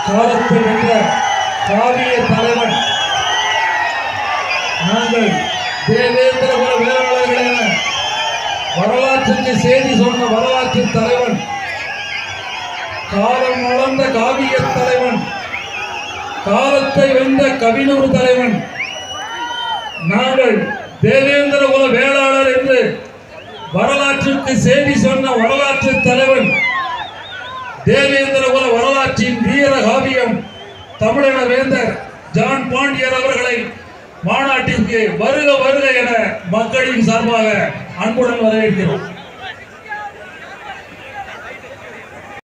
காலத்தை வென்ற காவிய தலைவன் நாங்கள் தேவேந்திர குல வேளாளர்கள் என வரலாற்றுக்கு செய்தி சொன்ன வரலாற்று தலைவன், காலம் வளர்ந்த காவிய தலைவன், காலத்தை வென்ற கவினூர் தலைவன். நாங்கள் தேவேந்திர குல வேளாளர் என்று வரலாற்றுக்கு செய்தி சொன்ன வரலாற்று தலைவன், தேவேந்திர குல வரலாற்றின் வீர காவியம் தமிழக வேந்தர் ஜான் பாண்டியர் அவர்களை மாநாட்டிற்கு வருக வருக என மக்களின் சார்பாக அன்புடன் வரவேற்கிறோம்.